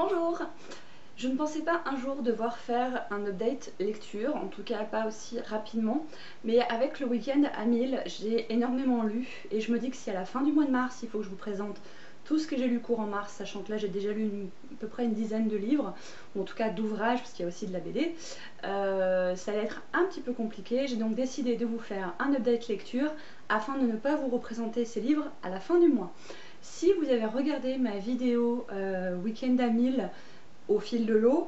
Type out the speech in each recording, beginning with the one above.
Bonjour! Je ne pensais pas un jour devoir faire un update lecture, en tout cas pas aussi rapidement, mais avec le week-end à 1000, j'ai énormément lu et je me dis que si à la fin du mois de mars, il faut que je vous présente tout ce que j'ai lu courant mars, sachant que là j'ai déjà lu à peu près une dizaine de livres, ou en tout cas d'ouvrages, parce qu'il y a aussi de la BD, ça allait être un petit peu compliqué. J'ai donc décidé de vous faire un update lecture afin de ne pas vous représenter ces livres à la fin du mois. Si vous avez regardé ma vidéo week-end à 1000 au fil de l'eau,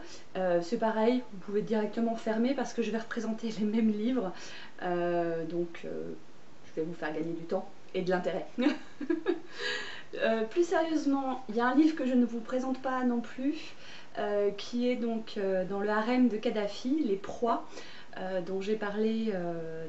c'est pareil, vous pouvez directement fermer parce que je vais représenter les mêmes livres, je vais vous faire gagner du temps et de l'intérêt. Plus sérieusement, il y a un livre que je ne vous présente pas non plus, qui est donc dans le harem de Kadhafi, Les Proies, dont j'ai parlé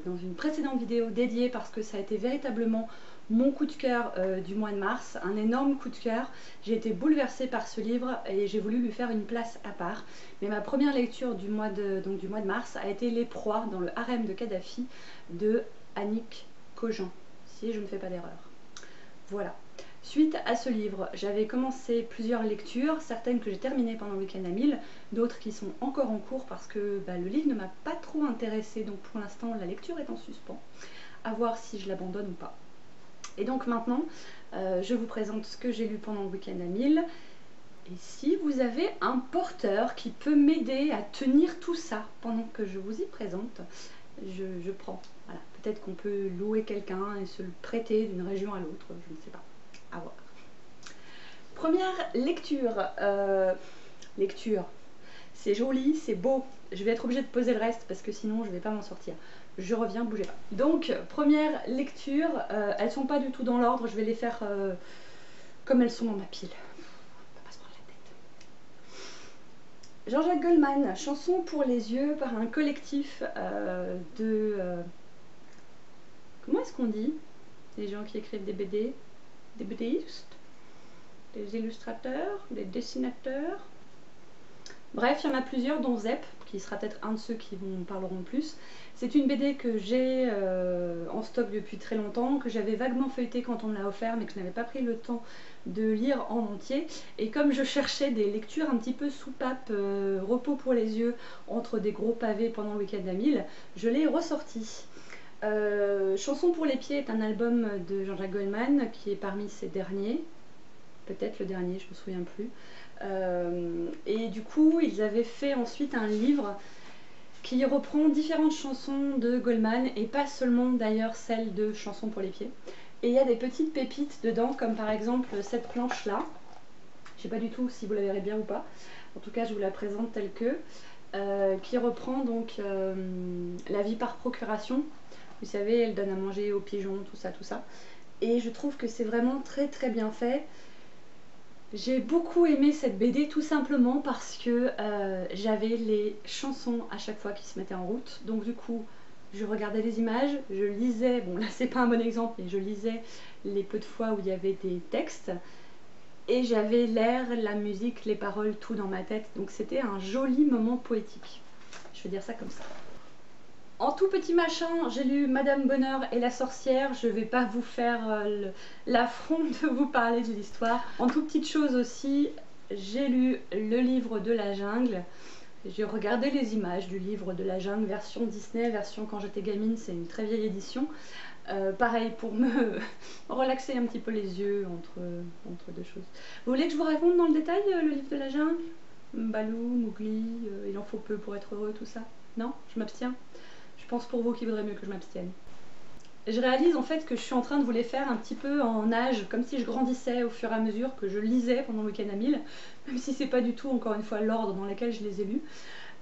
dans une précédente vidéo dédiée parce que ça a été véritablement mon coup de cœur du mois de mars, un énorme coup de cœur. J'ai été bouleversée par ce livre et j'ai voulu lui faire une place à part. Mais ma première lecture du mois de mars a été Les Proies dans le harem de Kadhafi de Annick Cogent, si je ne fais pas d'erreur. Voilà. Suite à ce livre, j'avais commencé plusieurs lectures, certaines que j'ai terminées pendant le week-end à 1000, d'autres qui sont encore en cours parce que le livre ne m'a pas trop intéressée, donc pour l'instant la lecture est en suspens, à voir si je l'abandonne ou pas. Et donc maintenant, je vous présente ce que j'ai lu pendant le week-end à 1000. Et si vous avez un porteur qui peut m'aider à tenir tout ça pendant que je vous y présente, je prends. Voilà. Peut-être qu'on peut louer quelqu'un et se le prêter d'une région à l'autre, je ne sais pas. À voir. Première lecture. Lecture. C'est joli, c'est beau. Je vais être obligée de poser le reste parce que sinon je ne vais pas m'en sortir. Je reviens, bougez pas. Donc, première lecture, elles sont pas du tout dans l'ordre, je vais les faire comme elles sont dans ma pile. On va pas se prendre la tête. Jean-Jacques Goldman, Chanson pour les yeux, par un collectif comment est-ce qu'on dit? Les gens qui écrivent des BD? Des BDistes? Des illustrateurs? Des dessinateurs? Bref, il y en a plusieurs, dont Zep, qui sera peut-être un de ceux qui vous parleront le plus. C'est une BD que j'ai en stock depuis très longtemps, que j'avais vaguement feuilleté quand on me l'a offert, mais que je n'avais pas pris le temps de lire en entier. Et comme je cherchais des lectures un petit peu soupape, repos pour les yeux, entre des gros pavés pendant le week-end à 1000, je l'ai ressorti. Chanson pour les pieds est un album de Jean-Jacques Goldman, qui est parmi ses derniers. Peut-être le dernier, je ne me souviens plus. Et du coup, ils avaient fait ensuite un livre qui reprend différentes chansons de Goldman, et pas seulement d'ailleurs celles de Chansons pour les pieds. Et il y a des petites pépites dedans, comme par exemple cette planche-là. Je ne sais pas du tout si vous la verrez bien ou pas. En tout cas, je vous la présente telle que. Qui reprend donc la vie par procuration. Vous savez, elle donne à manger aux pigeons, tout ça, tout ça. Et je trouve que c'est vraiment très très bien fait. J'ai beaucoup aimé cette BD tout simplement parce que j'avais les chansons à chaque fois qui se mettaient en route. Donc du coup, je regardais les images, je lisais, bon là c'est pas un bon exemple, mais je lisais les peu de fois où il y avait des textes. Et j'avais l'air, la musique, les paroles, tout dans ma tête. Donc c'était un joli moment poétique. Je vais dire ça comme ça. En tout petit machin, j'ai lu Madame Bonheur et la sorcière. Je vais pas vous faire l'affront de vous parler de l'histoire. En tout petite chose aussi, j'ai lu le livre de la jungle. J'ai regardé les images du livre de la jungle, version Disney, version quand j'étais gamine, c'est une très vieille édition. Pareil, pour me relaxer un petit peu les yeux entre deux choses. Vous voulez que je vous raconte dans le détail le livre de la jungle? Balou, Mowgli, il en faut peu pour être heureux, tout ça? Non? Je m'abstiens? Je pense pour vous qu'il vaudrait mieux que je m'abstienne. Je réalise en fait que je suis en train de vous les faire un petit peu en âge, comme si je grandissais au fur et à mesure que je lisais pendant le week-end à 1000, même si c'est pas du tout, encore une fois, l'ordre dans lequel je les ai lus.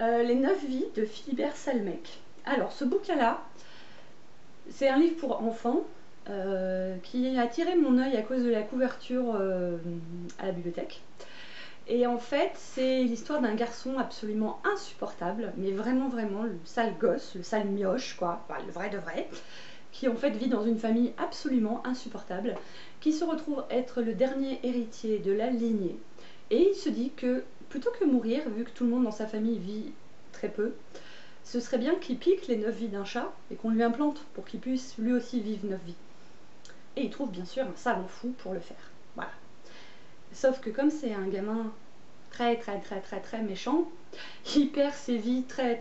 Les 9 vies de Philibert Salmec. Alors, ce bouquin-là, c'est un livre pour enfants qui a attiré mon œil à cause de la couverture à la bibliothèque. Et en fait, c'est l'histoire d'un garçon absolument insupportable, mais vraiment, vraiment, le sale gosse, le sale mioche, quoi, enfin, le vrai de vrai, qui en fait vit dans une famille absolument insupportable, qui se retrouve être le dernier héritier de la lignée. Et il se dit que, plutôt que mourir, vu que tout le monde dans sa famille vit très peu, ce serait bien qu'il pique les 9 vies d'un chat et qu'on lui implante pour qu'il puisse lui aussi vivre 9 vies. Et il trouve bien sûr un savant fou pour le faire. Voilà. Sauf que comme c'est un gamin très méchant, il perd ses vies très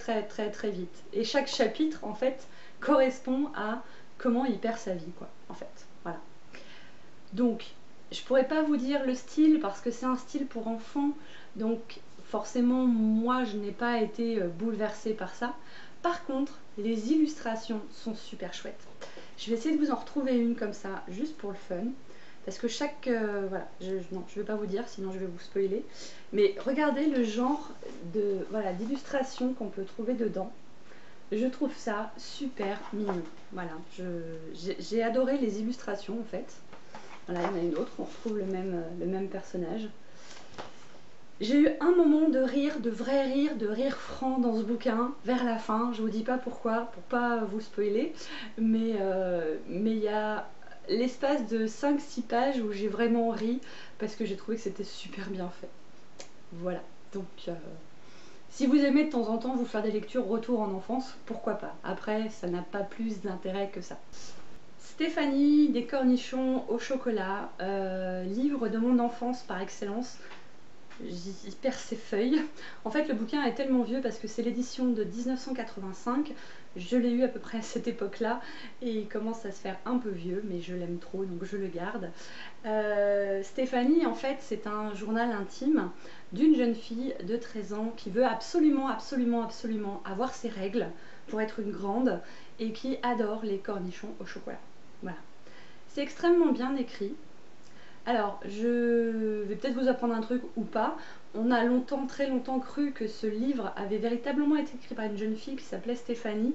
vite. Et chaque chapitre en fait correspond à comment il perd sa vie quoi, en fait. Voilà. Donc je pourrais pas vous dire le style parce que c'est un style pour enfants, donc forcément moi je n'ai pas été bouleversée par ça. Par contre les illustrations sont super chouettes. Je vais essayer de vous en retrouver une comme ça juste pour le fun. Parce que chaque... voilà, non, je ne vais pas vous dire, sinon je vais vous spoiler. Mais regardez le genre de voilà, d'illustration qu'on peut trouver dedans. Je trouve ça super mignon. Voilà, j'ai adoré les illustrations en fait. Voilà, il y en a une autre, on retrouve le même personnage. J'ai eu un moment de rire, de rire franc dans ce bouquin, vers la fin. Je vous dis pas pourquoi, pour pas vous spoiler. Mais il y a l'espace de 5-6 pages où j'ai vraiment ri parce que j'ai trouvé que c'était super bien fait. Voilà, donc si vous aimez de temps en temps vous faire des lectures retour en enfance, pourquoi pas. Après, ça n'a pas plus d'intérêt que ça. Stéphanie, des cornichons au chocolat, livre de mon enfance par excellence. J'y perds ses feuilles. En fait, le bouquin est tellement vieux parce que c'est l'édition de 1985. Je l'ai eu à peu près à cette époque-là et il commence à se faire un peu vieux, mais je l'aime trop donc je le garde. Stéphanie, en fait, c'est un journal intime d'une jeune fille de 13 ans qui veut absolument avoir ses règles pour être une grande et qui adore les cornichons au chocolat. Voilà. C'est extrêmement bien écrit. Alors, je vais peut-être vous apprendre un truc ou pas. On a très longtemps cru que ce livre avait véritablement été écrit par une jeune fille qui s'appelait Stéphanie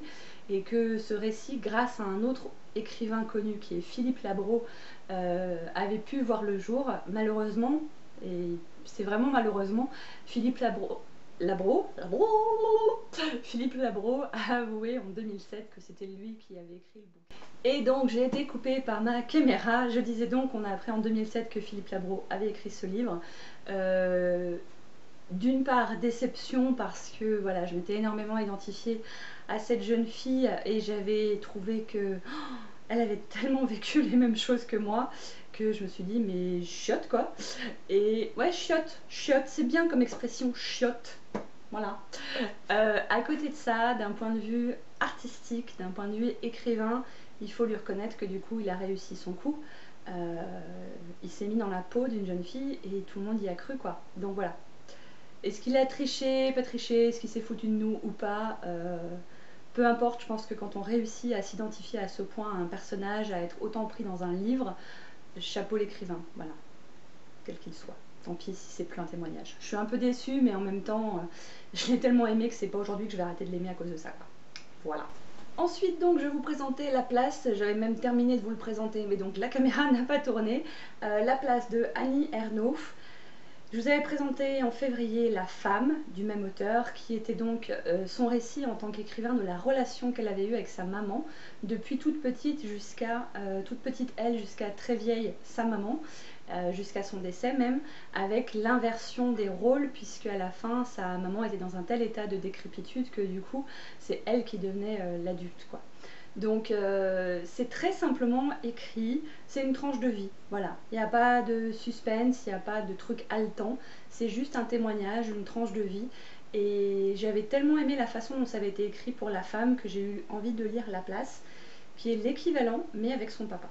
et que ce récit, grâce à un autre écrivain connu qui est Philippe Labro, avait pu voir le jour. Malheureusement, et c'est vraiment malheureusement, Philippe Labro a avoué en 2007 que c'était lui qui avait écrit le bouquin. Et donc j'ai été coupée par ma caméra. Je disais donc qu'on a appris en 2007 que Philippe Labro avait écrit ce livre. D'une part déception parce que voilà, je m'étais énormément identifiée à cette jeune fille et j'avais trouvé que elle avait tellement vécu les mêmes choses que moi que je me suis dit mais chiotte quoi. Et ouais, chiotte, c'est bien comme expression, chiotte. Voilà. À côté de ça, d'un point de vue artistique, d'un point de vue écrivain, il faut lui reconnaître que du coup il a réussi son coup. Il s'est mis dans la peau d'une jeune fille et tout le monde y a cru quoi. Donc voilà. Est-ce qu'il a triché, pas triché, est-ce qu'il s'est foutu de nous ou pas, peu importe, je pense que quand on réussit à s'identifier à ce point à un personnage, à être autant pris dans un livre, chapeau l'écrivain, voilà, quel qu'il soit. Tant pis si c'est plus un témoignage. Je suis un peu déçue, mais en même temps, je l'ai tellement aimé que c'est pas aujourd'hui que je vais arrêter de l'aimer à cause de ça, quoi. Voilà. Ensuite donc je vais vous présenter La Place, j'avais même terminé de vous le présenter mais donc la caméra n'a pas tourné. La Place de Annie Ernaux. Je vous avais présenté en février La Femme du même auteur qui était donc son récit en tant qu'écrivain de la relation qu'elle avait eue avec sa maman depuis toute petite jusqu'à jusqu'à très vieille sa maman, jusqu'à son décès même, avec l'inversion des rôles puisque à la fin sa maman était dans un tel état de décrépitude que du coup c'est elle qui devenait l'adulte quoi. Donc c'est très simplement écrit, c'est une tranche de vie, voilà. Il n'y a pas de suspense, il n'y a pas de truc haletant, c'est juste un témoignage, une tranche de vie. Et j'avais tellement aimé la façon dont ça avait été écrit pour La Femme que j'ai eu envie de lire La Place, qui est l'équivalent, mais avec son papa.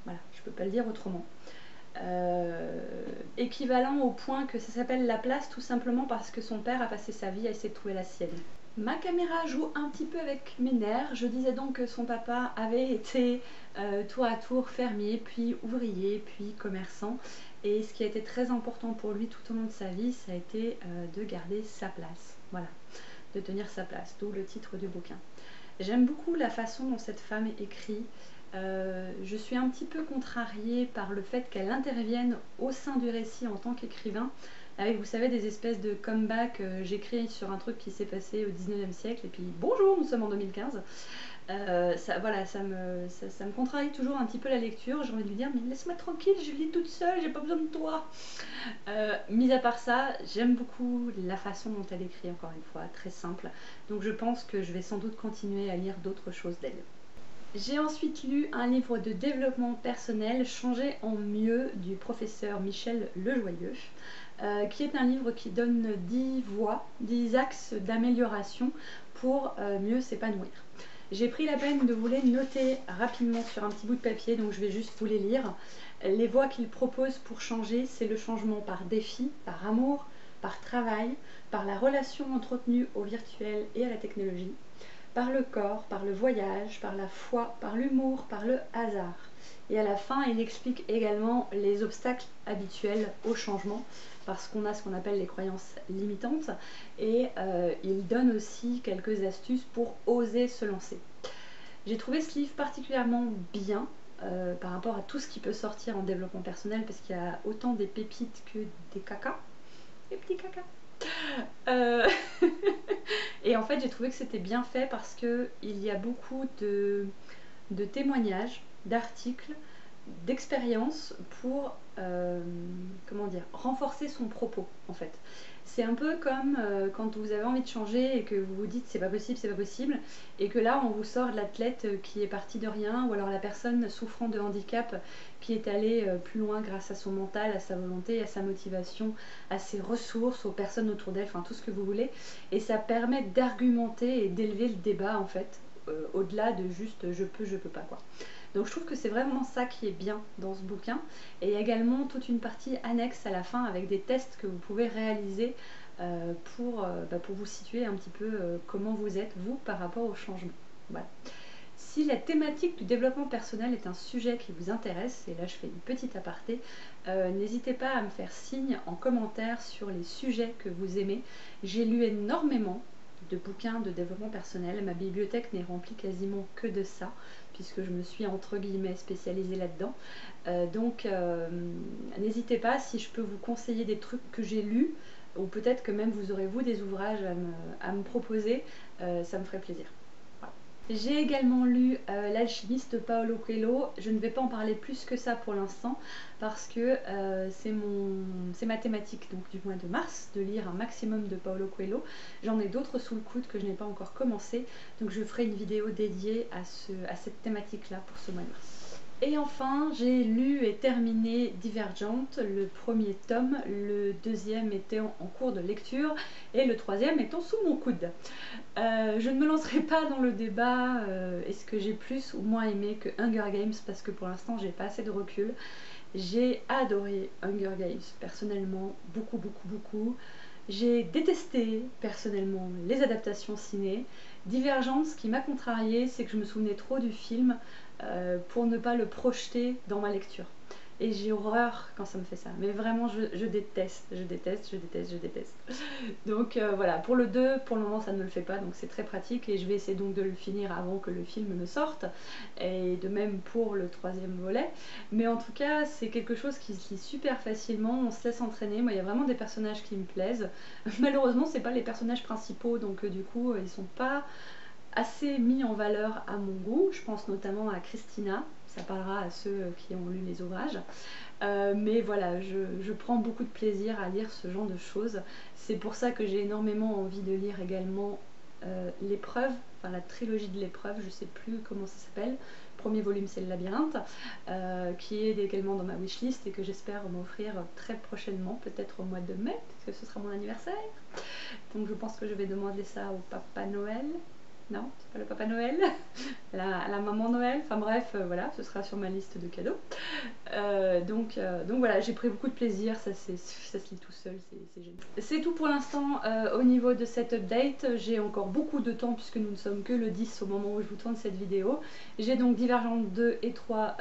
Voilà, je ne peux pas le dire autrement. Équivalent au point que ça s'appelle La Place tout simplement parce que son père a passé sa vie à essayer de trouver la sienne. Ma caméra joue un petit peu avec mes nerfs. Je disais donc que son papa avait été tour à tour fermier, puis ouvrier, puis commerçant. Et ce qui a été très important pour lui tout au long de sa vie, ça a été de garder sa place. Voilà, de tenir sa place, d'où le titre du bouquin. J'aime beaucoup la façon dont cette femme écrit. Je suis un petit peu contrariée par le fait qu'elle intervienne au sein du récit en tant qu'écrivain. Avec, vous savez, des espèces de comeback, j'écris sur un truc qui s'est passé au 19e siècle et puis bonjour, nous sommes en 2015. Voilà, ça me contrarie toujours un petit peu la lecture. J'ai envie de lui dire, mais laisse-moi tranquille, je lis toute seule, j'ai pas besoin de toi. Mis à part ça, j'aime beaucoup la façon dont elle écrit, encore une fois, très simple. Donc je pense que je vais sans doute continuer à lire d'autres choses d'elle. J'ai ensuite lu un livre de développement personnel, Changer en mieux, du professeur Michel Lejoyeux. qui est un livre qui donne 10 voies, 10 axes d'amélioration pour mieux s'épanouir. J'ai pris la peine de vous les noter rapidement sur un petit bout de papier, donc je vais juste vous les lire. Les voies qu'il propose pour changer, c'est le changement par défi, par amour, par travail, par la relation entretenue au virtuel et à la technologie, par le corps, par le voyage, par la foi, par l'humour, par le hasard. Et à la fin, il explique également les obstacles habituels au changement, parce qu'on a ce qu'on appelle les croyances limitantes, et il donne aussi quelques astuces pour oser se lancer. J'ai trouvé ce livre particulièrement bien par rapport à tout ce qui peut sortir en développement personnel, parce qu'il y a autant des pépites que des cacas, des petits cacas. Et en fait j'ai trouvé que c'était bien fait parce qu'il y a beaucoup de témoignages, d'articles, d'expériences pour comment dire, renforcer son propos en fait. C'est un peu comme quand vous avez envie de changer et que vous vous dites c'est pas possible, et que là on vous sort l'athlète qui est parti de rien, ou alors la personne souffrant de handicap qui est allée plus loin grâce à son mental, à sa volonté, à sa motivation, à ses ressources, aux personnes autour d'elle, enfin tout ce que vous voulez, et ça permet d'argumenter et d'élever le débat en fait, au-delà de juste je peux pas quoi. Donc je trouve que c'est vraiment ça qui est bien dans ce bouquin. Et il y a également toute une partie annexe à la fin avec des tests que vous pouvez réaliser pour vous situer un petit peu comment vous êtes vous par rapport au changement. Voilà. Si la thématique du développement personnel est un sujet qui vous intéresse, et là je fais une petite aparté, n'hésitez pas à me faire signe en commentaire sur les sujets que vous aimez. J'ai lu énormément de bouquins de développement personnel, ma bibliothèque n'est remplie quasiment que de ça, puisque je me suis entre guillemets spécialisée là-dedans. Donc n'hésitez pas, si je peux vous conseiller des trucs que j'ai lus, ou peut-être que même vous aurez vous des ouvrages à me proposer, ça me ferait plaisir. Voilà. J'ai également lu L'Alchimiste de Paulo Coelho. Je ne vais pas en parler plus que ça pour l'instant parce que c'est ma thématique donc, du mois de mars, de lire un maximum de Paulo Coelho. J'en ai d'autres sous le coude que je n'ai pas encore commencé, donc je ferai une vidéo dédiée à cette thématique-là pour ce mois de mars. Et enfin, j'ai lu et terminé Divergente, le premier tome, le deuxième était en cours de lecture et le troisième étant sous mon coude. Je ne me lancerai pas dans le débat est-ce que j'ai plus ou moins aimé que Hunger Games, parce que pour l'instant j'ai pas assez de recul. J'ai adoré Hunger Games personnellement, beaucoup. J'ai détesté personnellement les adaptations ciné. Divergente, ce qui m'a contrariée, c'est que je me souvenais trop du film pour ne pas le projeter dans ma lecture. Et j'ai horreur quand ça me fait ça. Mais vraiment, je déteste. Donc voilà, pour le 2, pour le moment, ça ne me le fait pas. Donc c'est très pratique. Et je vais essayer donc de le finir avant que le film me sorte. Et de même pour le troisième volet. Mais en tout cas, c'est quelque chose qui se lit super facilement. On se laisse entraîner. Moi, il y a vraiment des personnages qui me plaisent. Malheureusement, c'est pas les personnages principaux. Donc du coup, ils sont pas assez mis en valeur à mon goût. Je pense notamment à Christina, ça parlera à ceux qui ont lu les ouvrages. Mais voilà, je prends beaucoup de plaisir à lire ce genre de choses. C'est pour ça que j'ai énormément envie de lire également l'épreuve, enfin la trilogie de l'épreuve, je sais plus comment ça s'appelle. Le premier volume c'est le labyrinthe, qui est également dans ma wishlist et que j'espère m'offrir très prochainement, peut-être au mois de mai, puisque ce sera mon anniversaire. Donc je pense que je vais demander ça au Papa Noël. Non, c'est pas le Papa Noël, la Maman Noël, enfin bref, voilà, ce sera sur ma liste de cadeaux. Donc voilà, j'ai pris beaucoup de plaisir, ça se lit tout seul, c'est génial. C'est tout pour l'instant au niveau de cette update. J'ai encore beaucoup de temps puisque nous ne sommes que le 10 au moment où je vous tourne cette vidéo. J'ai donc Divergente 2 et 3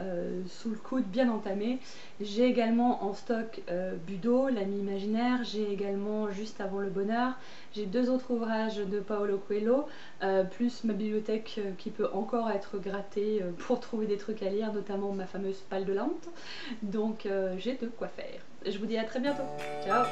sous le coude, bien entamé. J'ai également en stock Budo, l'ami imaginaire. J'ai également Juste avant le bonheur. J'ai 2 autres ouvrages de Paulo Coelho, plus ma bibliothèque qui peut encore être grattée pour trouver des trucs à lire, notamment ma fameuse palle de lente. Donc j'ai de quoi faire. Je vous dis à très bientôt. Ciao!